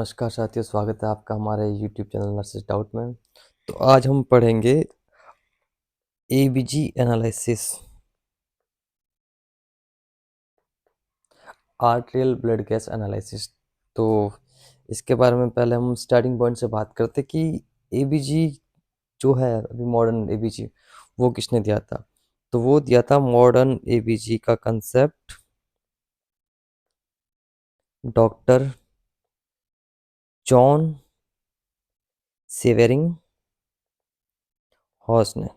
नमस्कार साथियों, स्वागत है आपका हमारे यूट्यूब चैनल नर्सेस डाउट में। तो आज हम पढ़ेंगे ABG analysis, arterial blood gas analysis. तो इसके बारे में पहले हम स्टार्टिंग पॉइंट से बात करते कि एबीजी जो है अभी मॉडर्न एबीजी वो किसने दिया था। तो वो दिया था मॉडर्न एबीजी का कंसेप्ट डॉक्टर जॉन सेवेरिंग हॉस ने।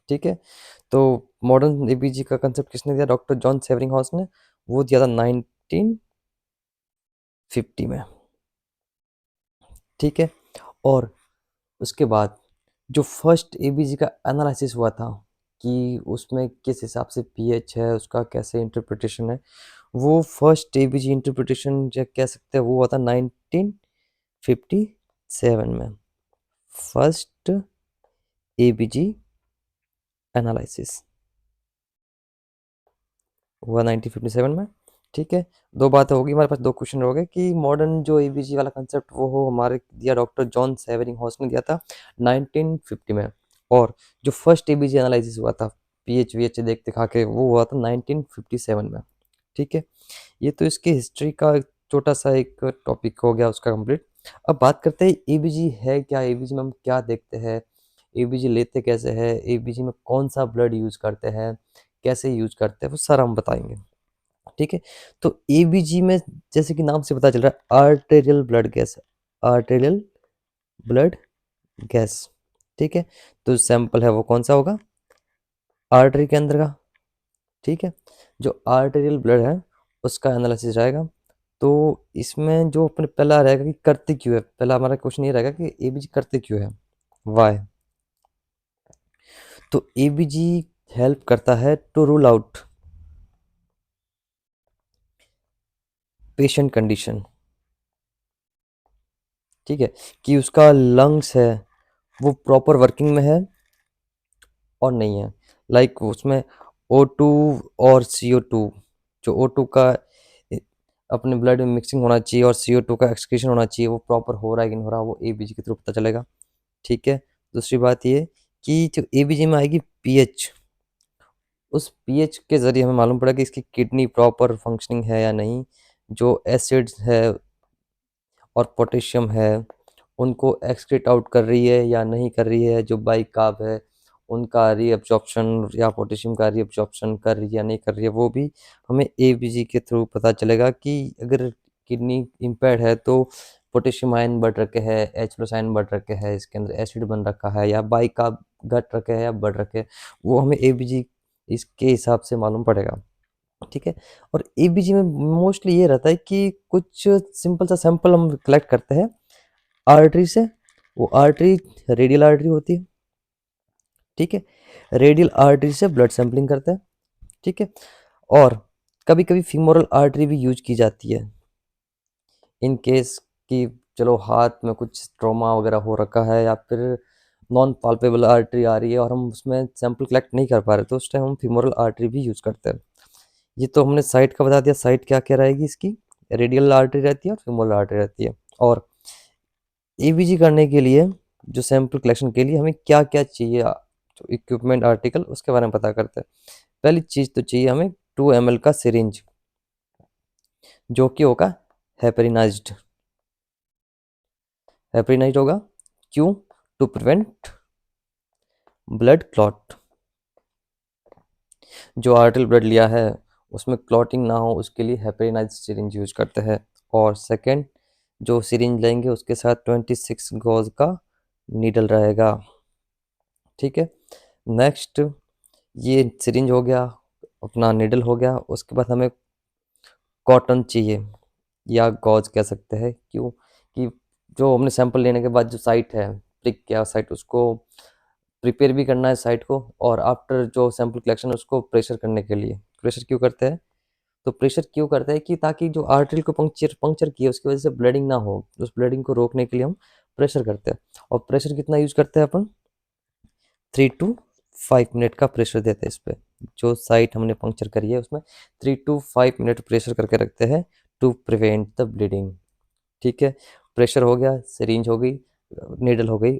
ठीक है, तो मॉडर्न एबीजी का कंसेप्ट किसने दिया? डॉक्टर जॉन सेवरिंग हॉस ने। वो दिया था 1950 में। ठीक है, और उसके बाद जो फर्स्ट एबीजी का एनालिसिस हुआ था कि उसमें किस हिसाब से पीएच है, उसका कैसे इंटरप्रिटेशन है, वो फर्स्ट एबीजी इंटरप्रिटेशन जो कह सकते हैं वो हुआ था 1957 में। फर्स्ट एबीजी एनालिसिस हुआ 1957 में। ठीक है, दो बातें होगी हमारे पास, दो क्वेश्चन हो गए कि मॉडर्न जो एबीजी वाला कंसेप्ट वो हो हमारे दिया डॉक्टर जॉन सेवरिंग हॉस ने दिया था 1950 में, और जो फर्स्ट एबीजी एनालिसिस हुआ था पीएच वीएच देख दिखा के वो हुआ था 1957 में। ठीक है, ये तो इसकी हिस्ट्री का एक छोटा सा एक टॉपिक हो गया उसका कंप्लीट। अब बात करते हैं एबीजी है क्या, एबीजी में हम क्या देखते हैं, एबीजी लेते कैसे हैं, एबीजी में कौन सा ब्लड यूज करते हैं, कैसे यूज करते हैं, वो सारा हम बताएंगे। ठीक है, तो एबीजी में जैसे कि नाम से पता चल रहा है arterial blood gas, arterial blood gas. ठीक है, तो सैंपल है वो कौन सा होगा? आर्टरी के अंदर का। ठीक है, जो आर्टेरियल ब्लड है उसका एनालिसिस रहेगा। तो इसमें जो अपने पहला रहेगा कि करते क्यों है, पहला हमारा क्वेश्चन ये रहेगा कि एबीजी करते क्यों है, वाई। तो एबीजी हेल्प करता है to rule out patient condition. ठीक है, कि उसका लंग्स है वो प्रॉपर वर्किंग में है और नहीं है। लाइक उसमें O2 और CO2, जो O2 का अपने ब्लड में मिक्सिंग होना चाहिए और CO2 का एक्सक्रीशन होना चाहिए, वो प्रॉपर हो रहा है कि नहीं हो रहा, वो एबीजी के थ्रू पता चलेगा। ठीक है, दूसरी बात ये कि जो एबीजी में आएगी पीएच, उस पीएच के जरिए हमें मालूम पड़ा कि इसकी किडनी प्रॉपर फंक्शनिंग है या नहीं, जो एसिड्स है और पोटेशियम है उनको एक्सक्रीट आउट कर रही है या नहीं कर रही है, जो बाइकार्ब है उनका रीअब्जॉर्प्शन या पोटेशियम का रीअब्जॉर्प्शन कर रही है या नहीं कर रही है, वो भी हमें एबीजी के थ्रू पता चलेगा। कि अगर किडनी इम्पेयर्ड है तो पोटेशियम आयन बढ़ रखे हैं, H प्लस आयन बढ़ रखे हैं, इसके अंदर एसिड बन रखा है, या बाइकार्ब घट रखे हैं या बढ़ रखे हैं, वो हमें एबीजी इसके हिसाब से मालूम पड़ेगा। ठीक है, और एबीजी में मोस्टली ये रहता है कि कुछ सिंपल सा सैंपल हम कलेक्ट करते हैं आर्टरी से। वो आर्टरी रेडियल आर्टरी होती है। ठीक है, रेडियल आर्टरी से ब्लड सैंपलिंग करते हैं। ठीक है, और कभी कभी फीमोरल आर्टरी भी यूज की जाती है इन केस कि चलो हाथ में कुछ ट्रॉमा वगैरह हो रखा है या फिर नॉन पाल्पेबल आर्टरी आ रही है और हम उसमें सैंपल कलेक्ट नहीं कर पा रहे, तो उस टाइम हम फीमोरल आर्टरी भी यूज करते हैं। ये तो हमने साइट का बता दिया, साइट क्या क्या रहेगी इसकी, रेडियल आर्टरी रहती है और फीमोरल आर्टरी रहती है। और एबीजी करने के लिए जो सैंपल कलेक्शन के लिए हमें क्या क्या चाहिए, जो इक्विपमेंट आर्टिकल, उसके बारे में पता करते हैं। पहली चीज़ तो चाहिए हमें 2 ml का सिरिंज, जो कि होगा हेपरिनाइज्ड, हेपरिनाइज्ड होगा। क्यों? To prevent blood clot. जो आर्टिल ब्लड लिया है उसमें क्लॉटिंग ना हो उसके लिए हेपरिनाइज्ड सिरिंज यूज करते हैं। और सेकंड, जो सिरिंज लेंगे उसके साथ 26 गॉज का नीडल रहेगा। ठीक है, नेक्स्ट, ये सिरिंज हो गया, अपना निडल हो गया, उसके बाद हमें कॉटन चाहिए या गॉज कह सकते हैं। क्यों? कि जो हमने सैंपल लेने के बाद जो साइट है, प्रिक किया साइट, उसको प्रिपेयर भी करना है साइट को, और आफ्टर जो सैंपल कलेक्शन है उसको प्रेशर करने के लिए। प्रेशर क्यों करते हैं? तो प्रेशर क्यों करते हैं कि ताकि जो आर्टरी को पंक्चर पंक्चर किए उसकी वजह से ब्लीडिंग ना हो, उस ब्लीडिंग को रोकने के लिए हम प्रेशर करते हैं। और प्रेशर कितना यूज करते हैं अपन? 3 to 5 मिनट का प्रेशर देते हैं इस पर, जो साइट हमने पंक्चर करी है उसमें 3 to 5 मिनट प्रेशर करके रखते हैं टू प्रिवेंट द ब्लीडिंग। ठीक है, प्रेशर हो गया, सिरिंज हो गई, नीडल हो गई,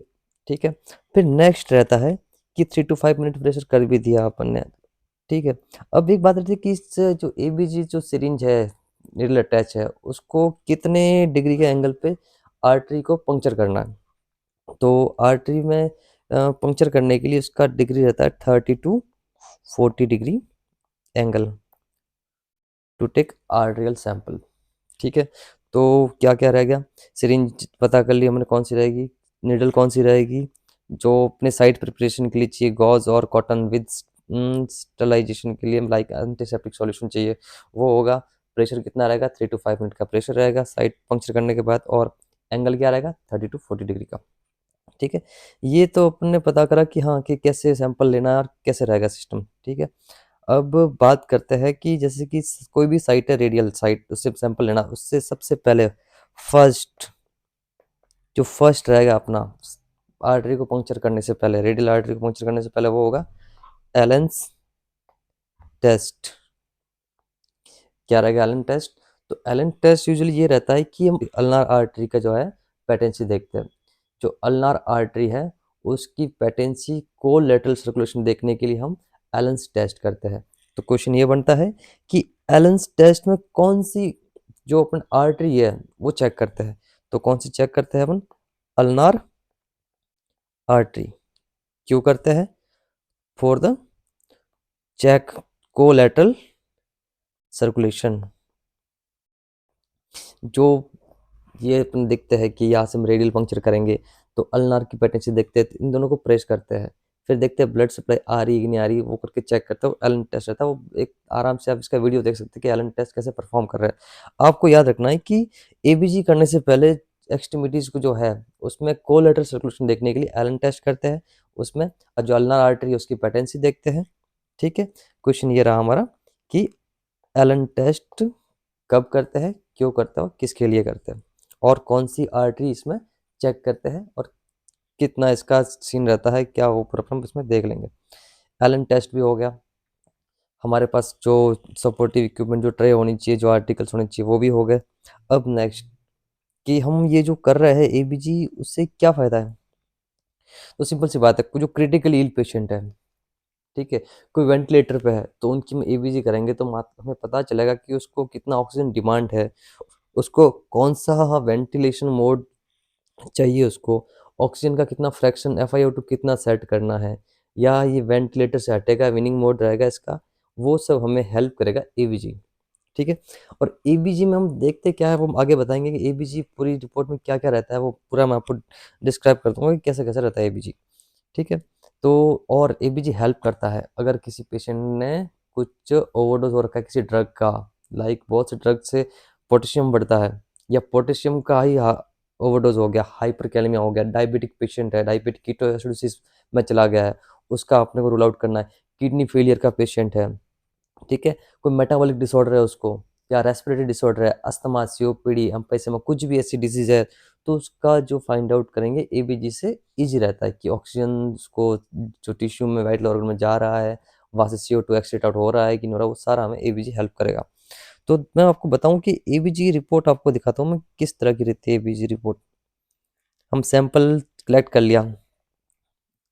ठीक है। फिर नेक्स्ट रहता है कि 3 टू 5 मिनट प्रेशर कर भी दिया अपन ने, ठीक है। अब एक बात रहती है कि इस जो एबीजी जो सिरिंज है, नीडल अटैच है, उसको कितने डिग्री के एंगल पे आर्टरी को पंक्चर करना है। तो आर्टरी में पंक्चर करने के लिए उसका डिग्री रहता है 30 to 40 degree angle to take arterial sample, ठीक है। तो क्या क्या रह गया, सिरिंज पता कर ली हमने कौन सी रहेगी, नीडल कौन सी रहेगी, जो अपने साइट प्रिपरेशन के लिए चाहिए गॉज और कॉटन विद स्टरलाइजेशन के लिए लाइक एंटीसेप्टिक सॉल्यूशन चाहिए, वो होगा। प्रेशर कितना रहेगा, 3 टू 5 मिनट का प्रेशर रहेगा साइट पंक्चर करने के बाद, और एंगल क्या रहेगा, 30 टू 40 डिग्री का, ठीक है। ये तो अपन ने पता करा कि हाँ कि कैसे सैंपल लेना है और कैसे रहेगा सिस्टम, ठीक है। अब बात करते हैं कि जैसे कि कोई भी साइट है, रेडियल साइट, उससे सैंपल लेना, उससे सबसे पहले फर्स्ट जो फर्स्ट रहेगा अपना आर्टरी को पंक्चर करने से पहले, रेडियल आर्टरी को पंक्चर करने से पहले, वो होगा एलेंस टेस्ट। क्या रहेगा एलन टेस्ट, तो एलन टेस्ट यूजुअली ये रहता है कि हम अल्नार आर्टरी का जो है पेटेंसी देखते हैं। जो अल्नार आर्टरी है उसकी पेटेंसी को लेटरल सर्कुलेशन देखने के लिए हम एलेंस टेस्ट करते हैं। तो क्वेश्चन ये बनता है कि एलेंस टेस्ट में कौन सी जो अपन आर्टरी है वो चेक करते हैं। तो कौन सी चेक करते हैं अपन, अल्नार आर्टरी। क्यों करते हैं, for the check collateral circulation. जो ये अपन देखते हैं कि यहाँ से हम रेडियल पंक्चर करेंगे तो अल्नार की पेटेंसी देखते हैं, तो इन दोनों को प्रेस करते हैं, फिर देखते हैं ब्लड सप्लाई आ रही है कि नहीं आ रही, वो करके चेक करते हो। एलन टेस्ट रहता है वो, एक आराम से आप इसका वीडियो देख सकते हैं कि एलन टेस्ट कैसे परफॉर्म कर रहा है। आपको याद रखना है कि एबीजी करने से पहले एक्सट्रीमिटीज को जो है उसमें कोलेटरल सर्कुलेशन देखने के लिए एलन टेस्ट करते हैं उसमें, और जो अल्नार आर्टरी है उसकी पेटेंसी देखते हैं, ठीक है। क्वेश्चन ये रहा हमारा कि एलन टेस्ट कब करते हैं, क्यों करते हो, किसके लिए करते हैं, और कौन सी आर्टरी इसमें चेक करते हैं, और कितना इसका सीन रहता है, क्या वो पूरा हम इसमें देख लेंगे। एलन टेस्ट भी हो गया हमारे पास, जो सपोर्टिव इक्विपमेंट जो ट्रे होनी चाहिए, जो आर्टिकल्स होने चाहिए, वो भी हो गए। अब नेक्स्ट कि हम ये जो कर रहे हैं एबीजी, उससे क्या फ़ायदा है। तो सिंपल सी बात है, जो क्रिटिकल इल पेशेंट है, ठीक है, कोई वेंटिलेटर पे है, तो उनकी हम एबीजी करेंगे तो हमें पता चलेगा कि उसको कितना ऑक्सीजन डिमांड है, उसको कौन सा वेंटिलेशन मोड चाहिए, उसको ऑक्सीजन का कितना फ्रैक्शन FiO2 कितना सेट करना है, या ये वेंटिलेटर से हटेगा, विनिंग मोड रहेगा इसका, वो सब हमें हेल्प करेगा एबीजी, ठीक है। और एबीजी में हम देखते क्या है, वो हम आगे बताएंगे कि एबीजी पूरी रिपोर्ट में क्या क्या रहता है, वो पूरा मैं आपको डिस्क्राइब कर दूंगा कि कैसे कैसे रहता है एबीजी, ठीक है। तो और एबीजी हेल्प करता है अगर किसी पेशेंट ने कुछ ओवरडोज हो रखा है किसी ड्रग का, लाइक बहुत से ड्रग से पोटेशियम बढ़ता है, या पोटेशियम का ही ओवरडोज हो गया, हाइपरकैलेमिया हो गया, डायबिटिक पेशेंट है, डायबिटिक कीटोएसिडोसिस में चला गया है, उसका अपने को रूल आउट करना है। किडनी फेलियर का पेशेंट है, ठीक है, कोई मेटाबॉलिक डिसऑर्डर है उसको, या रेस्पिरेटरी डिसऑर्डर है, अस्थमा, सीओपीडी, एम्फाइसेमा, कुछ भी ऐसी डिजीज है, तो उसका जो फाइंड आउट करेंगे एबीजी से इजी रहता है कि ऑक्सीजन को जो टिश्यू में वाइटल ऑर्गन में जा रहा है, वहाँ से CO2 एक्सट्रेट आउट हो रहा है कि नहीं हो रहा, वो सारा हमें एबीजी हेल्प करेगा। तो मैं आपको बताऊं कि एबीजी रिपोर्ट आपको दिखाता हूँ मैं किस तरह की रहती है एबीजी रिपोर्ट। हम सैंपल कलेक्ट कर लिया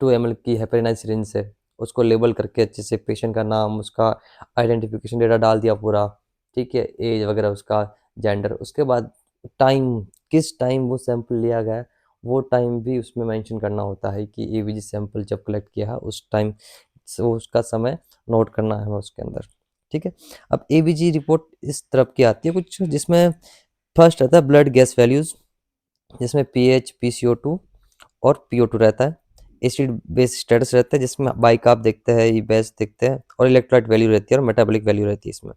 2 ml की हेपेरिनाइज सिरिंज से, उसको लेबल करके अच्छे से पेशेंट का नाम, उसका आइडेंटिफिकेशन डेटा डाल दिया पूरा, ठीक है, एज वगैरह, उसका जेंडर, उसके बाद टाइम, किस टाइम वो सैंपल लिया गया है, वो टाइम भी उसमें मेंशन करना होता है कि एबीजी सैंपल जब कलेक्ट किया है उस टाइम से उसका समय नोट करना है हमें उसके अंदर, ठीक है। अब एबीजी रिपोर्ट इस तरफ की आती है कुछ, जिसमें फर्स्ट रहता है ब्लड गैस वैल्यूज़, जिसमें पीएच, पीसीओ2 और पीओ2 रहता है। एसिड बेस स्टेटस रहता है जिसमें बाइकार्ब देखते हैं, ई बेस देखते हैं, और इलेक्ट्रोलाइट वैल्यू रहती है और मेटाबॉलिक वैल्यू रहती है इसमें।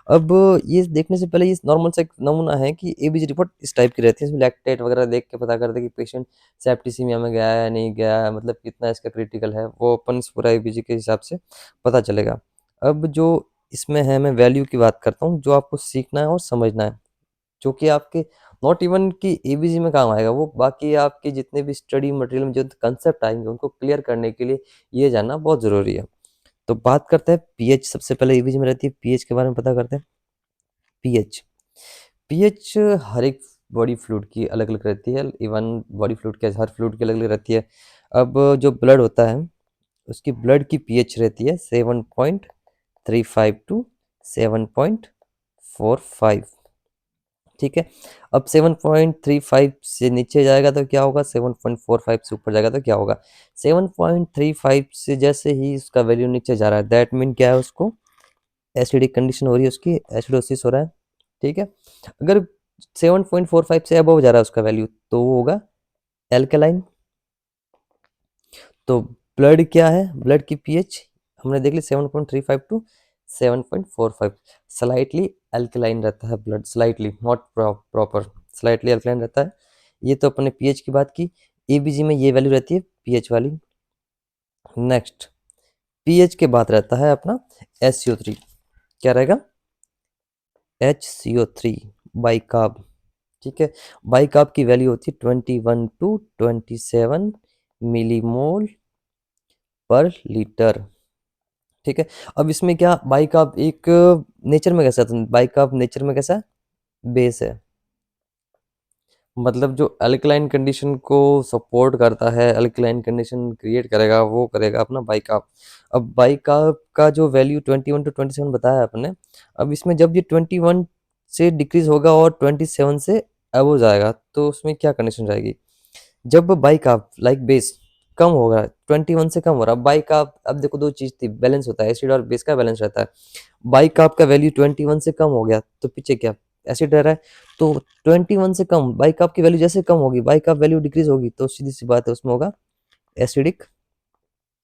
अब ये देखने से पहले ये नॉर्मल सा एक नमूना है कि एबीजी रिपोर्ट इस टाइप की रहती है, इसमें लैक्टेट वगैरह देख के पता करते हैं कि पेशेंट सेप्टिसीमिया में गया है नहीं गया है, मतलब कितना इसका क्रिटिकल है, वो अपन पूरा एबीजी के हिसाब से पता चलेगा। अब जो इसमें है, मैं वैल्यू की बात करता हूँ, जो आपको सीखना है और समझना है, जो कि आपके नॉट इवन कि एबीजी में काम आएगा, वो बाकी आपके जितने भी स्टडी मटेरियल में जो कंसेप्ट आएंगे उनको क्लियर करने के लिए ये जानना बहुत ज़रूरी है। तो बात करते हैं पीएच, सबसे पहले एबीजी में रहती है, पीएच के बारे में पता करते हैं। पीएच, पीएच हर एक बॉडी फ्लूइड की अलग अलग रहती है, इवन बॉडी फ्लूइड के हर फ्लूइड की अलग अलग रहती है। अब जो ब्लड होता है उसकी ब्लड की पीएच रहती है 7.35 टू 7.45। ठीक है, अब 7.35 से नीचे जाएगा तो क्या होगा, 7.45 से ऊपर जाएगा तो क्या होगा। 7.35 से जैसे ही उसका वैल्यू नीचे जा रहा है दैट मीन क्या है, उसको एसिडिक कंडीशन हो रही है, उसकी एसिडोसिस हो रहा है। ठीक है, अगर 7.45 से अबव जा रहा है उसका वैल्यू तो वो होगा एल्कलाइन। तो ब्लड क्या है, ब्लड की पीएच हमने देख ली 7.35 टू 7.45, स्लाइटली अल्कलाइन रहता है blood, slightly not proper, slightly alkaline रहता है। ये तो अपने पीएच की बात की, एबीजी में ये वैल्यू रहती है पीएच वाली। नेक्स्ट पीएच के बाद रहता है अपना SCO3, क्या रहेगा HCO3 बाइकार्ब। ठीक है, बाइकार्ब की वैल्यू होती है 21 टू 27 मिलीमोल पर लीटर। ठीक है, अब इसमें क्या बाइकार्ब एक नेचर में कैसा था, बाइकार्ब नेचर में कैसा बेस है, मतलब जो अल्कलाइन कंडीशन को सपोर्ट करता है, अल्कलाइन कंडीशन क्रिएट करेगा, वो करेगा अपना बाइकार्ब। अब बाइकार्ब का जो वैल्यू 21 टू 27 बताया आपने, अब इसमें जब ये 21 से डिक्रीज होगा और 27 से अबव जाएगा तो उसमें क्या कंडीशन रहेगी, जब बाइकार्ब लाइक बेस कम होगा, 21 से कम हो रहा बाइकार्ब। अब देखो दो चीज थी, बैलेंस होता है, एसिड और बेस का बैलेंस रहता है। बाइकार्ब का वैल्यू 21 से कम हो गया तो पीछे क्या एसिड रह रहा है, तो 21 से कम बाइकार्ब की वैल्यू जैसे कम होगी, बाइकार्ब वैल्यू डिक्रीज होगी तो सीधी सी बात है उसमें होगा एसिडिक।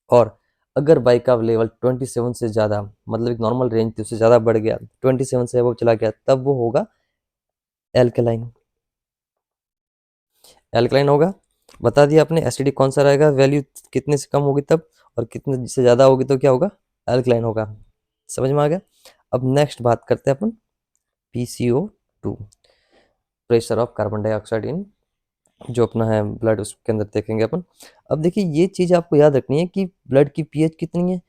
और अगर बाइकार्ब लेवल 27 से ज़्यादा, मतलब एक नॉर्मल रेंज थी उससे ज़्यादा बढ़ गया, 27 से अबव चला गया, तब वो होगा एल्कलाइन। एल्कलाइन होगा, बता दिया आपने। एसिडिक कौन सा रहेगा, वैल्यू कितने से कम होगी तब, और कितने से ज़्यादा होगी तो क्या होगा, एल्कलाइन होगा। समझ में आ गया। अब नेक्स्ट बात करते हैं अपन PCO2, pressure of carbon dioxide in जो अपना है ब्लड, उसके अंदर देखेंगे अपन। अब देखिए ये चीज़ आपको याद रखनी है कि ब्लड की पीएच कितनी है।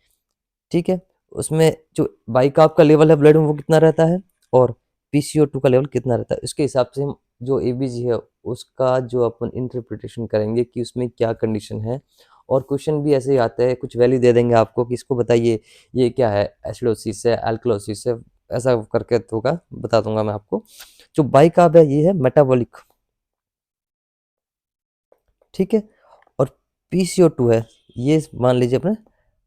ठीक है, उसमें जो बाइकार्ब का लेवल है ब्लड में वो कितना रहता है, और PCO2 का लेवल कितना रहता है, उसके हिसाब से हम जो एबीजी है उसका जो अपन इंटरप्रिटेशन करेंगे कि उसमें क्या कंडीशन है। और क्वेश्चन भी ऐसे ही आते हैं, कुछ वैल्यू दे देंगे आपको कि इसको बताइए ये क्या है, एसिडोसिस है, अल्कलोसिस है, ऐसा करके तो होगा, बता दूंगा मैं आपको। जो बाइकार्ब है ये है मेटाबॉलिक। ठीक है, और PCO2 है ये मान लीजिए अपने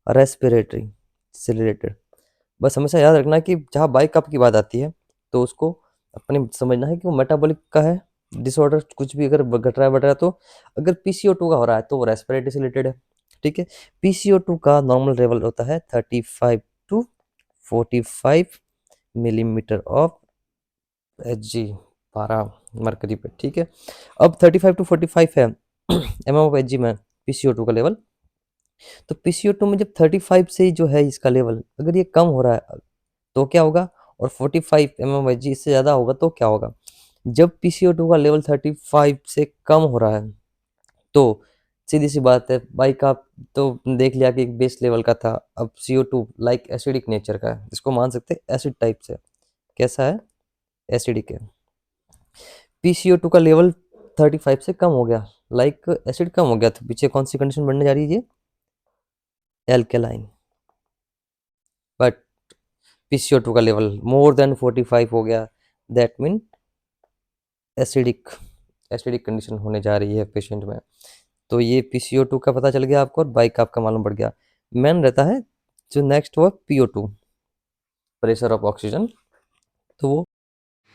रेस्पिरेटरी से रिलेटेड। बस हमेशा याद रखना कि जहाँ बाइकार्ब की बात आती है तो उसको अपने समझना है कि वो मेटाबॉलिक का है डिसऑर्डर, कुछ भी अगर घट रहा है बढ़ रहा है तो। अगर PCO2 का हो रहा है तो वो रेस्पिरेटरी से रिलेटेड है। ठीक है, PCO2 का नॉर्मल लेवल होता है 35 टू 45 मिलीमीटर ऑफ Hg पारा मरकरी पे। ठीक है, अब 35 टू 45 है mmHg में PCO2 का लेवल। तो PCO2 में जब 35 से ही जो है इसका लेवल अगर ये कम हो रहा है तो क्या होगा, और 45 mmHg इससे ज़्यादा होगा तो क्या होगा। जब PCO2 का लेवल 35 से कम हो रहा है तो सीधी सी बात है, बाइकार्ब तो देख लिया कि एक बेस लेवल का था, अब CO2 लाइक एसिडिक नेचर का है, इसको मान सकते हैं एसिड टाइप से। कैसा है, एसिडिक है। PCO2 का लेवल 35 से कम हो गया, लाइक एसिड कम हो गया, तो पीछे कौन सी कंडीशन बनने जा रही है, ये एल्केलाइन। बट PCO2 का लेवल मोर देन 45 हो गया, that mean acidic, acidic condition होने जा रही है पेशेंट में। तो ये PCO2 का पता चल गया आपको, और बाइक आपका मालूम पड़ गया। मेन रहता है जो नेक्स्ट हुआ PO2, प्रेशर ऑफ ऑक्सीजन। तो वो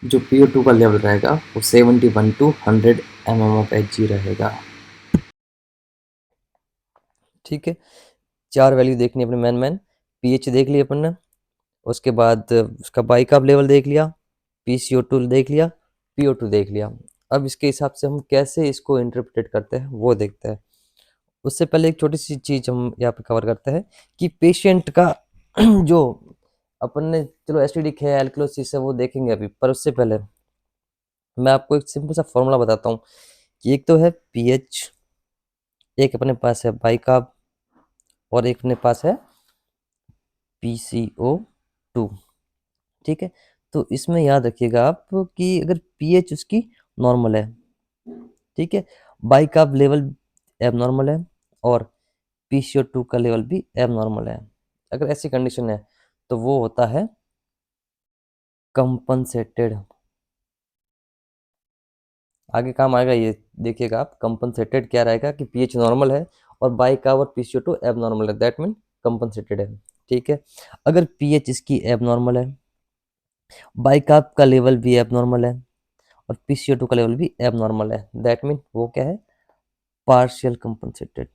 जो PO2 का लेवल रहेगा वो 71 टू 100 mmHg रहेगा। ठीक है, चार वैल्यू देखनी है अपने मैन पीएच देख लिया अपन ने, उसके बाद उसका बाइकार्ब लेवल देख लिया, PCO2 देख लिया, PO2 देख लिया। अब इसके हिसाब से हम कैसे इसको इंटरप्रेट करते हैं वो देखते हैं। उससे पहले एक छोटी सी चीज हम यहाँ पे कवर करते हैं कि पेशेंट का जो अपन ने, चलो एसिडिक है एल्कलोसिस है वो देखेंगे अभी, पर उससे पहले मैं आपको एक सिंपल सा फॉर्मूला बताता हूँ कि एक तो है पीएच, एक अपने पास है बाइकार्ब, और एक अपने पास है PCO2। ठीक है, तो इसमें याद रखिएगा आप कि अगर पीएच उसकी नॉर्मल है, ठीक है। बाइकार्ब लेवल एबनॉर्मल है और PCO2 का लेवल भी एबनॉर्मल है। अगर ऐसी कंडीशन है तो वो होता है कंपनसेटेड। आगे काम आएगा ये, देखिएगा आप कंपनसेटेड क्या रहेगा कि पीएच नॉर्मल है और बाइकार्ब और PCO2 एबनॉर्मल है, दैट मीन कंपनसेटेड है, ठीक है। अगर पीएच इसकी एबनॉर्मल है, बाइकार्ब का लेवल भी एबनॉर्मल है और PCO2 का लेवल भी एबनॉर्मल है, दैट मीन वो क्या है, पार्शियल कंपनसेटेड।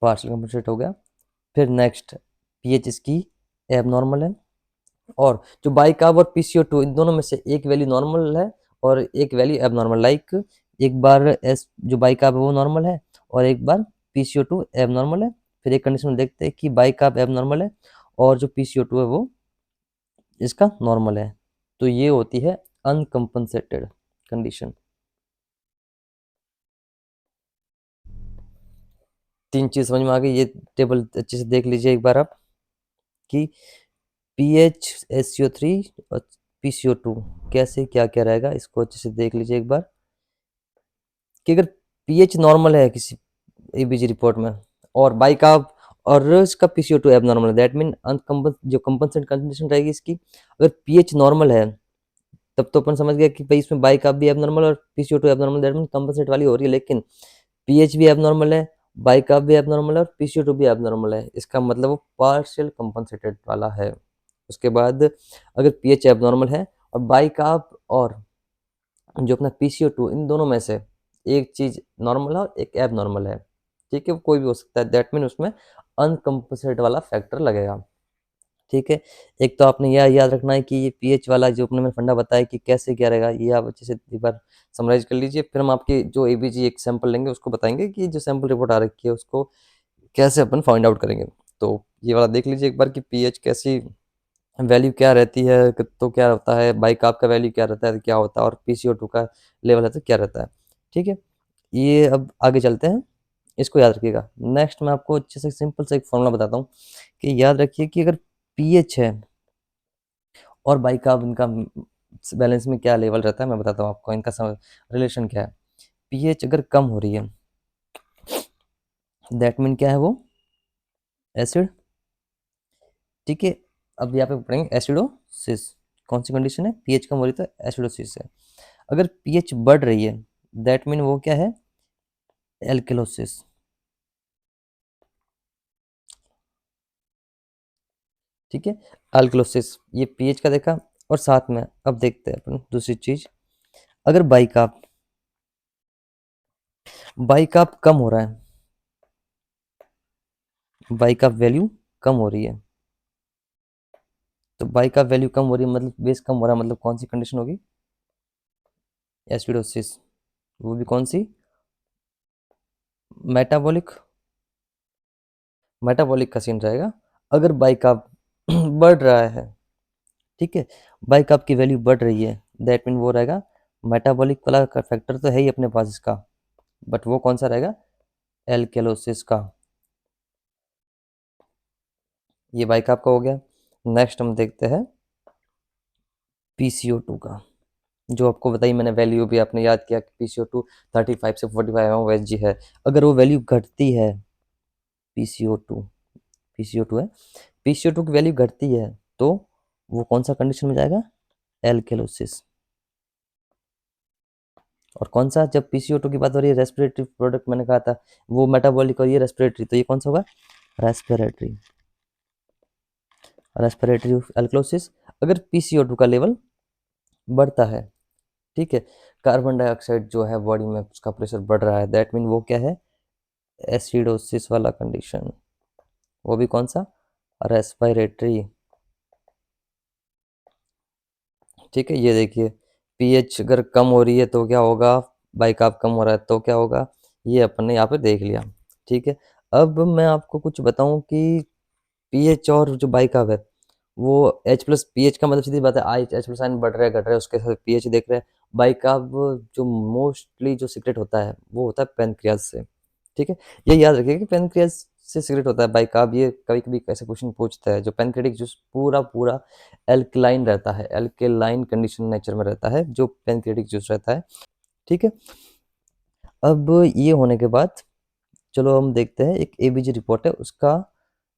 पार्शियल कंपनसेट हो गया। फिर नेक्स्ट, पीएच इसकी एबनॉर्मल है और जो बाइकार्ब और PCO2 इन दोनों में से एक वैल्यू नॉर्मल है और एक वैल्यू एबनॉर्मल, लाइक एक बार एस जो बाइकार्ब है वो नॉर्मल है और एक बार PCO2 एबनॉर्मल है। फिर एक कंडीशन में देखते हैं कि बाइकार्ब एबनॉर्मल है और जो PCO2 है वो इसका नॉर्मल है, तो ये होती है अनकंपनसेटेड कंडीशन। तीन चीज समझ में आ गई। ये टेबल अच्छे से देख लीजिए एक बार आप कि पीएच, SCO3 और PCO2 कैसे क्या क्या रहेगा, इसको अच्छे से देख लीजिए एक बार कि अगर पीएच नॉर्मल है किसी एबीजी रिपोर्ट में और बाइकार्ब और इसका PCO2 एबनॉर्मल है, दैट मीन अनकंपन जो कंपनसेट कंडीशन रहेगी इसकी, अगर पीएच नॉर्मल है तब तो अपन समझ गए कि भाई इसमें बाइकार्ब भी एबनॉर्मल और PCO2 abnormal, that mean compensate वाली हो रही है। लेकिन पीएच भी एबनॉर्मल है, बाइकार्ब भी एबनॉर्मल है और PCO2 भी एबनॉर्मल है, इसका मतलब वो पार्शियल कंपनसेटेड वाला है। उसके बाद अगर पीएच एबनॉर्मल है और बाइकार्ब और जो अपना PCO2 इन दोनों में से एक चीज नॉर्मल है और एक एबनॉर्मल है, ठीक है, वो कोई भी हो सकता है, दैट मीन उसमें अनकंपनसेटेड वाला फैक्टर लगेगा, ठीक है। एक तो आपने यह याद रखना है कि ये पीएच वाला जो अपने में फंडा बताया कि कैसे क्या रहेगा, ये आप अच्छे से एक बार समराइज कर लीजिए। फिर हम आपकी जो एबीजी एक सैंपल लेंगे उसको बताएंगे कि जो सैंपल रिपोर्ट आ रखी है उसको कैसे अपन फाइंड आउट करेंगे। तो ये वाला देख लीजिए एक बार कि पीएच कैसी वैल्यू क्या रहती है, तो क्या होता है, बाइकार्ब का वैल्यू क्या रहता है, तो क्या होता है, और PCO2 का लेवल है तो क्या रहता है, ठीक है। ये अब आगे चलते हैं, इसको याद रखिएगा। नेक्स्ट मैं आपको अच्छे से सिंपल से एक फॉर्मूला बताता हूँ कि याद रखिए कि अगर पीएच है और बाइकार्ब इनका बैलेंस में क्या लेवल रहता है, मैं बताता हूँ आपको इनका रिलेशन क्या है। पीएच अगर कम हो रही है दैट मीन क्या है वो, एसिड, ठीक है। अब यहाँ पे पढ़ेंगे एसिडोसिस। कौन सी कंडीशन है, पीएच कम हो रही है तो एसिडोसिस है। अगर पीएच बढ़ रही है दैट मीन वो क्या है, एल्केलोसिस, ठीक है, अल्कलोसिस। ये पीएच का देखा। और साथ में अब देखते हैं अपन दूसरी चीज, अगर बाइकार्ब बाइकार्ब कम हो रहा है, बाइकार्ब वैल्यू कम हो रही है, तो बाइकार्ब वैल्यू कम हो रही है मतलब बेस कम हो रहा है, मतलब कौन सी कंडीशन होगी, एसिडोसिस। वो भी कौन सी, मेटाबॉलिक, मेटाबॉलिक का सीन रहेगा। अगर बाइकार्ब बढ़ रहा है, ठीक है, बाइकार्ब की वैल्यू बढ़ रही है, दैट मीन वो रहेगा मेटाबॉलिक वाला का फैक्टर तो है ही अपने पास इसका, बट वो कौन सा रहेगा, एल्केलोसिस का। ये बाइकार्ब का हो गया। नेक्स्ट हम देखते हैं PCO2 का, जो आपको बताई मैंने वैल्यू भी आपने याद किया कि PCO2 35 से 45 mOHg है। अगर वो वैल्यू घटती है, PCO2 PCO2 है, PCO2 की वैल्यू घटती है तो वो कौन सा कंडीशन में जाएगा, एल्केलोसिस। और कौन सा, जब PCO2 की बात हो रही है, रेस्पिरेटरी प्रोडक्ट मैंने कहा था, वो मेटाबॉलिक और ये रेस्पिरेटरी, तो ये कौन सा होगा, रेस्पिरेटरी, रेस्पिरेटरी एल्केलोसिस। अगर PCO2 का लेवल बढ़ता है, ठीक है, कार्बन डाइऑक्साइड जो है बॉडी में उसका प्रेशर बढ़ रहा है, दैट मीन वो क्या है, एसिडोसिस वाला कंडीशन। वो भी कौन सा, रेस्पिरेटरी, ठीक है। ये देखिए पीएच अगर कम हो रही है तो क्या होगा, बाइकार्ब कम हो रहा है तो क्या होगा, ये अपन ने यहाँ पे देख लिया, ठीक है। अब मैं आपको कुछ बताऊं कि पीएच और जो बाइकार्ब है वो H प्लस, पीएच का मतलब सीधी बात है आई H प्लस आयन बढ़ रहा है घट रहा है, उसके साथ पीएच देख रहे हैं। बाइकार्ब जो मोस्टली जो सीक्रेट होता है वो होता है पेनक्रियाज से, ठीक है। ये याद रखिए कि पेनक्रियाज से सिगरेट होता है बाइकार्ब, ये कभी कभी ऐसे क्वेश्चन पूछता है। जो पैनक्रियाटिक जूस पूरा पूरा एल्कलाइन रहता है, एल्केलाइन कंडीशन नेचर में रहता है जो पैनक्रियाटिक जूस रहता है। ठीक है, अब ये होने के बाद चलो हम देखते हैं, एक एबीजी रिपोर्ट है उसका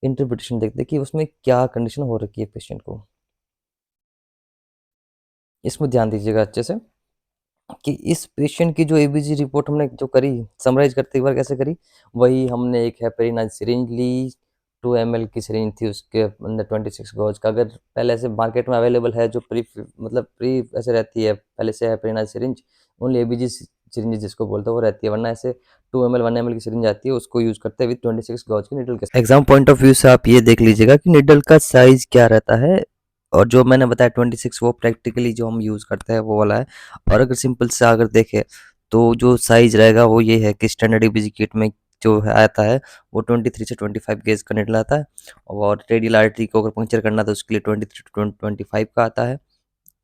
इंटरप्रिटेशन देखते हैं कि उसमें क्या कंडीशन हो रखी है पेशेंट को। इसमें ध्यान दीजिएगा अच्छे से कि इस पेशेंट की जो एबीजी रिपोर्ट हमने जो करी, समराइज करते एक बार कैसे करी, वही हमने एक हेपेरिन सिरिंज ली, 2 ml की सिरिंज थी, उसके अंदर 26 गॉज का, अगर पहले से मार्केट में अवेलेबल है जो प्री ऐसे रहती है पहले से heparin syringe, only ABG syringe जिसको बोलते हैं वो रहती है, वरना ऐसे 2 ml 1 ml की सिरिंज आती है, उसको यूज करते हैं विद 26 गॉज की निडल के साथ। एग्जाम पॉइंट ऑफ व्यू से आप ये देख लीजिएगा कि निडल का साइज क्या रहता है, और जो मैंने बताया 26 वो प्रैक्टिकली जो हम यूज करते हैं वो वाला है। और अगर सिंपल से अगर देखें तो जो साइज रहेगा वो ये है कि स्टैंडर्ड एबीजी किट में जो आता है वो 23 से 25 गेज का निडल आता है, और रेडियल आर्टरी को अगर पंक्चर करना तो उसके लिए 23 टू 25 का आता है।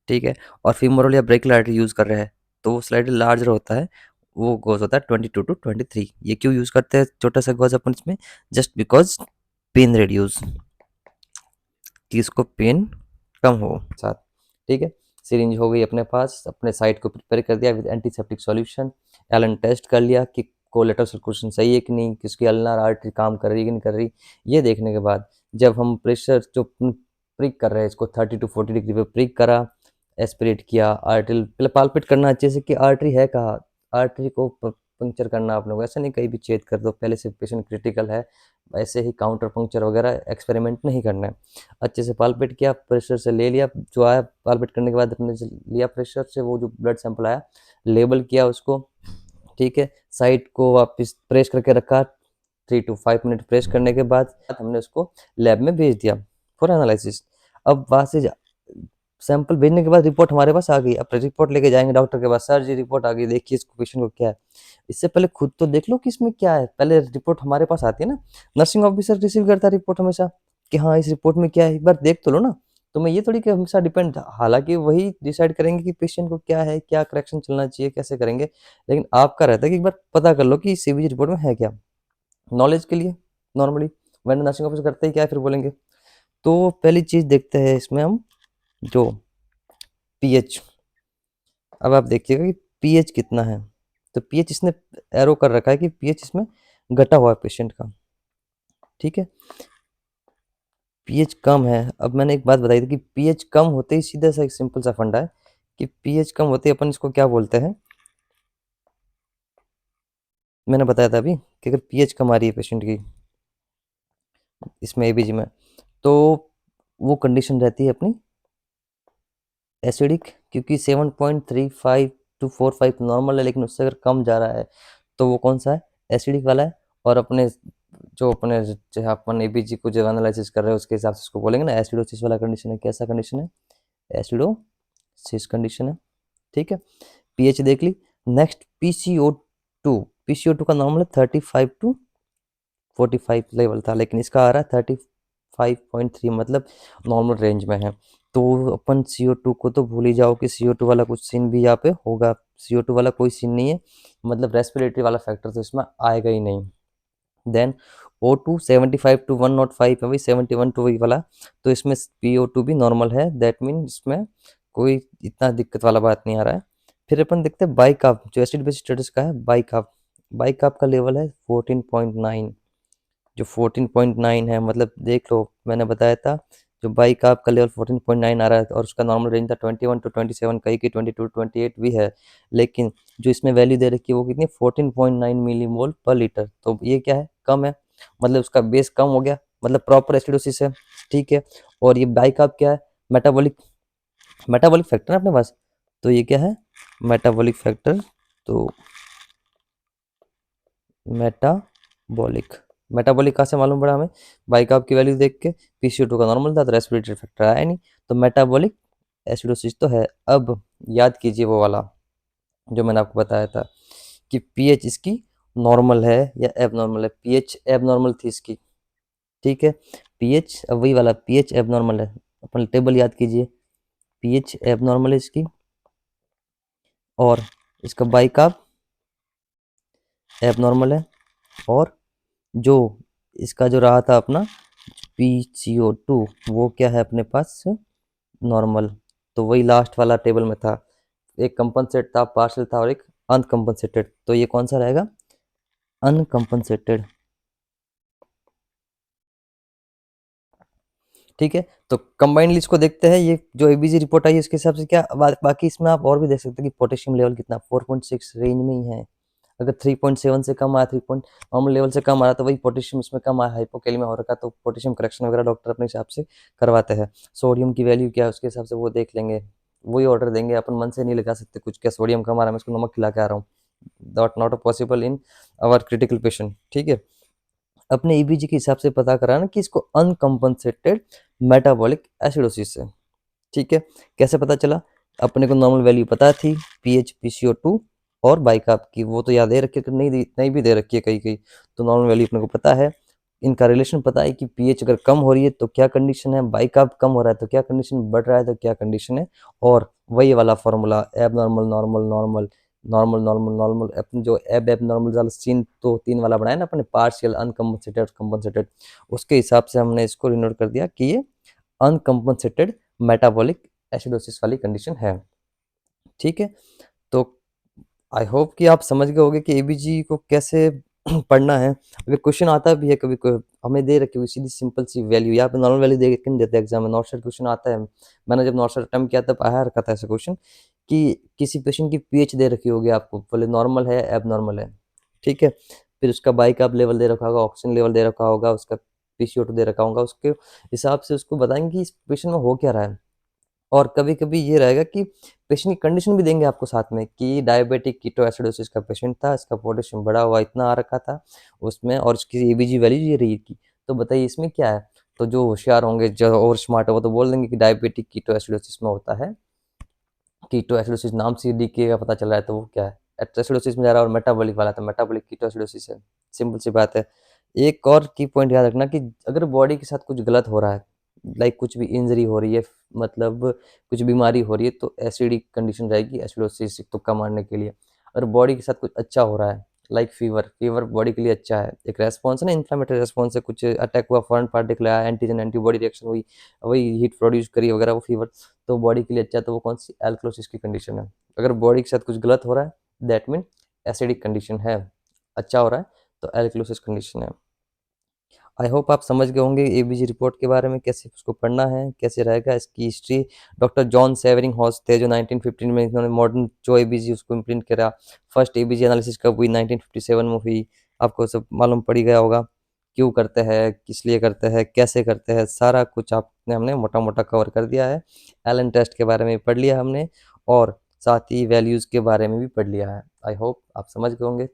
ठीक है, और फीमोरल या ब्रेकियल आर्टरी यूज़ कर रहे हैं तो वो स्लाइडली लार्जर होता है, वो गोज होता है 22 टू 23। ये क्यों यूज़ करते हैं छोटा सा गोज अपन इसमें, जस्ट बिकॉज पेन रिड्यूस, कि इसको पेन कम हो साथ। ठीक है, सिरिंज हो गई अपने पास, अपने साइट को प्रिपेयर कर दिया with antiseptic solution, Allen test कर लिया कि कोलेटर सर्कुलेशन सही है कि नहीं, कि उसकी अल्नार आर्टरी काम कर रही है कि नहीं कर रही। ये देखने के बाद जब हम प्रेशर जो प्रिक कर रहे हैं इसको 30 टू 40 डिग्री पे प्रिक करा, एस्पिरेट किया, आर्टरी पहले पालपेट करना अच्छे से कि आर्टरी है कहाँ, आर्टरी को पंक्चर करना आप लोग, ऐसा नहीं कहीं भी छेद कर दो, पहले से पेशेंट क्रिटिकल है, ऐसे ही काउंटर पंक्चर वगैरह एक्सपेरिमेंट नहीं करना है। अच्छे से पालपेट किया, प्रेशर से ले लिया, जो आया पालपेट करने के बाद अपने से लिया प्रेशर से वो जो ब्लड सैंपल आया, लेबल किया उसको। ठीक है, साइट को वापस प्रेस करके रखा, 3 to 5 मिनट प्रेस करने के बाद हमने उसको लैब में भेज दिया फॉर एनालिसिस। अब वहाँ से सैंपल भेजने के बाद रिपोर्ट हमारे पास आ गई, अब रिपोर्ट लेके जाएंगे डॉक्टर के पास, सर जी रिपोर्ट आ गई, देखिए इस पेशेंट को क्या है। इससे पहले खुद तो देख लो कि इसमें क्या है, पहले रिपोर्ट हमारे पास आती है ना, नर्सिंग ऑफिसर रिसीव करता है रिपोर्ट हमेशा कि हाँ इस रिपोर्ट में क्या है, एक बार देख तो लो ना। तो मैं ये थोड़ी कि हमेशा डिपेंड, हालांकि वही डिसाइड करेंगे कि पेशेंट को क्या है, क्या करेक्शन चलना चाहिए, कैसे करेंगे, लेकिन आपका रहता है कि एक बार पता कर लो कि सीबीजी रिपोर्ट में है क्या, नॉलेज के लिए नॉर्मली वरना नर्सिंग ऑफिसर करते ही क्या है फिर बोलेंगे। तो पहली चीज देखते हैं इसमें हम, जो पीएच। अब आप देखिएगा कि पीएच कितना है, तो पीएच इसने एरो कर रखा है कि पीएच इसमें घटा हुआ है पेशेंट का। ठीक है, पीएच कम है। अब मैंने एक बात बताई थी कि पीएच कम होते ही सीधा सा एक सिंपल सा फंडा है कि पीएच कम होते ही अपन इसको क्या बोलते हैं, मैंने बताया था अभी कि अगर पीएच कम आ रही है पेशेंट की इसमें एबीजी में, तो वो कंडीशन रहती है अपनी एसिडिक, क्योंकि 7.35 टू 45 नॉर्मल है, लेकिन उससे अगर कम जा रहा है तो वो कौन सा है, एसिडिक वाला है। और अपने जो अपन एबीजी को जो एनालिसिस कर रहे हैं उसके हिसाब से उसको बोलेंगे ना एसिडोसिस वाला कंडीशन है। कैसा कंडीशन है, एसिडोसिस कंडीशन है। ठीक है, पीएच देख ली। नेक्स्ट पीसीओ2, पीसीओ2 का नॉर्मल है 35 टू 45 लेवल था, लेकिन इसका आ रहा है 35.3, मतलब नॉर्मल रेंज में है। तो अपन CO2 को तो भूल ही जाओ कि CO2 वाला कुछ सीन भी यहाँ पे होगा, CO2 वाला कोई सीन नहीं है, मतलब रेस्पिरेटरी वाला फैक्टर तो इसमें आएगा ही नहीं। देन O2 75 टू 105 है, वही 71 टू वही वाला, तो इसमें PO2 भी नॉर्मल है, दैट मीन इसमें कोई इतना दिक्कत वाला बात नहीं आ रहा है। फिर अपन देखते हैं बाइकार्ब, जो एसिड बेस स्टेटस का है बाइकार्ब, बाइकार्ब का लेवल है 14.9, जो 14.9 है, मतलब देख लो मैंने बताया था जो बाइक आपका लेवल 14.9 आ रहा है, और उसका नॉर्मल रेंज था 21 टू 27, कहीं की 22 28 भी है, लेकिन जो इसमें वैल्यू दे रखी है वो कितनी 14.9 मिलीमोल पर लीटर, तो ये क्या है, कम है, मतलब उसका बेस कम हो गया, मतलब प्रॉपर एसिडोसिस है। ठीक है, और ये बाइक आप क्या है, मेटाबॉलिक, मेटाबॉलिक फैक्टर है अपने पास, तो ये क्या है, मेटाबॉलिक फैक्टर, तो मेटाबॉलिक, मेटाबॉलिक कहाँ से मालूम पड़ा हमें, बाइकार्ब की वैल्यू देख के, पीसीओ2 का नॉर्मल था तो रेस्पिरेटरी फैक्टर आया नहीं, तो मेटाबॉलिक एसिडोसिस तो है। अब याद कीजिए वो वाला जो मैंने आपको बताया था कि पीएच इसकी नॉर्मल है या एबनॉर्मल है, पीएच एबनॉर्मल थी इसकी। ठीक है, पीएच अब वही वाला पीएच एबनॉर्मल है, अपन टेबल याद कीजिए, पीएच एबनॉर्मल है इसकी, और इसका बाइकार्ब एबनॉर्मल है, और जो इसका जो रहा था अपना PCO2 वो क्या है अपने पास नॉर्मल, तो वही लास्ट वाला टेबल में था, एक कंपनसेट था, पार्शियल था और एक अनकंपनसेटेड, तो ये कौन सा रहेगा अनकंपनसेटेड। ठीक है, तो कंबाइंड लिस्ट को देखते हैं, ये जो एबीजी रिपोर्ट आई है उसके हिसाब से क्या बाकी इसमें आप और भी देख सकते हैं कि पोटेशियम लेवल कितना 4.6 रेंज में ही है। अगर 3.7 से कम आया, 3 पॉइंट नॉर्मल लेवल से कम आ रहा तो वही पोटेशियम इसमें कम आया, हाइपोकैलेमिया हो रखा, तो पोटेशियम करेक्शन वगैरह डॉक्टर अपने हिसाब से करवाते हैं। सोडियम की वैल्यू क्या है उसके हिसाब से वो देख लेंगे, वही ऑर्डर देंगे, अपन मन से नहीं लगा सकते कुछ, क्या सोडियम कम आ रहा है मैं इसको नमक खिला के आ रहा हूँ, not not possible in our critical patient. ठीक है, अपने ईबीजी के हिसाब से पता कराना कि इसको अनकंपनसेटेड मेटाबॉलिक एसिडोसिस है। ठीक है, कैसे पता चला, अपने को नॉर्मल वैल्यू पता थी पीएच पीसीओ2 और बाइकार्ब की, वो तो याद दे रखी है, नहीं भी दे रखी है कहीं कहीं, तो नॉर्मल वैल्यू अपने को पता है। इनका रिलेशन पता है कि पीएच अगर कम हो रही है तो क्या कंडीशन है, बाइकार्ब कम हो रहा है तो क्या कंडीशन, बढ़ रहा है तो क्या कंडीशन है, और वही वाला formula abnormal normal normal normal normal normal, अपन जो एब नॉर्मल वाला सीन तो 3 वाला बनाया ना अपने, पार्शियल अनकम्पनसेटेड कंपनसेटेड, उसके हिसाब से हमने इसको डिनोट कर दिया कि ये अनकम्पनसेटेड मेटाबॉलिक एसिडोसिस वाली कंडीशन है। ठीक है, तो आई होप कि आप समझ गए होंगे कि एबीजी को कैसे पढ़ना है। अगर क्वेश्चन आता भी है कभी हमें दे रखी हुई सीधी सिंपल सी वैल्यू, यहाँ पे नॉर्मल वैल्यू दे के नहीं देते एग्जाम में, नॉट शेयर क्वेश्चन आता है, मैंने जब नॉट शेयर अटेम्प्ट किया तब आया रखा था ऐसा क्वेश्चन कि किसी पेशेंट की पीएच दे रखी होगी आपको, बोले नॉर्मल है एब नॉर्मल है। ठीक है, फिर उसका बाइकार्ब लेवल दे रखा होगा, ऑक्सीजन लेवल दे रखा होगा, उसका पीसीओ2 दे रखा होगा, उसके हिसाब से उसको बताएंगे कि इस पेशेंट में हो क्या रहा है। और कभी-कभी ये रहेगा कि पेशेंट की कंडीशन भी देंगे आपको साथ में कि डायबिटिक कीटोएसिडोसिस का पेशेंट था, इसका पोटेशियम बढ़ा हुआ इतना आ रखा था उसमें और इसकी एबीजी वैल्यू ये रही थी। तो बताइए इसमें क्या है? तो जो होशियार होंगे, जो और स्मार्ट है, वो तो बोल देंगे कि डायबिटिक कीटोएसिडोसिस में होता है, कीटोएसिडोसिस नाम से डीके का पता चल रहा है तो वो क्या है? एसिडोसिस में जा रहा है और मेटाबॉलिक वाला तो मेटाबॉलिक कीटोएसिडोसिस है। सिंपल सी बात है। एक और की पॉइंट याद रखना कि अगर बॉडी के साथ कुछ गलत हो रहा है, लाइक कुछ भी इंजरी हो रही है, मतलब कुछ बीमारी हो रही है, तो एसिडिक कंडीशन रहेगी एसिडोसिस तुक्का मारने के लिए। अगर बॉडी के साथ कुछ अच्छा हो रहा है, लाइक फीवर, फीवर बॉडी के लिए अच्छा है, एक रेस्पॉन्स है ना, इन्फ्लेमेटरी रेस्पॉन्स है, कुछ अटैक हुआ, फॉरेन पार्टिकल आया, एंटीजन एंटीबॉडी रिएक्शन हुई, वही हीट प्रोड्यूस करी वगैरह, वो फीवर तो बॉडी के लिए अच्छा है, तो वो कौन सी एल्कलोसिस की कंडीशन है। अगर बॉडी के साथ कुछ गलत हो रहा है दैट मीन एसिडिक कंडीशन है, अच्छा हो रहा है तो एल्कलोसिस कंडीशन है। आई होप आप समझ गए होंगे एबीजी रिपोर्ट के बारे में, कैसे उसको पढ़ना है, कैसे रहेगा इसकी history. Doctor John savouring house थे जो 1915 में इन्होंने मॉडर्न जो एबीजी उसको इम्प्रिंट करा। फर्स्ट एबीजी एनालिसिस कब हुई, 1957 में हुई, आपको सब मालूम पड़ ही गया होगा। क्यों करते हैं, किस लिए करते हैं, कैसे करते हैं, सारा कुछ आपने हमने मोटा मोटा कवर कर दिया है। एलन टेस्ट के बारे में पढ़ लिया हमने और साथ ही वैल्यूज़ के बारे में भी पढ़ लिया है। आई होप आप समझ गए होंगे।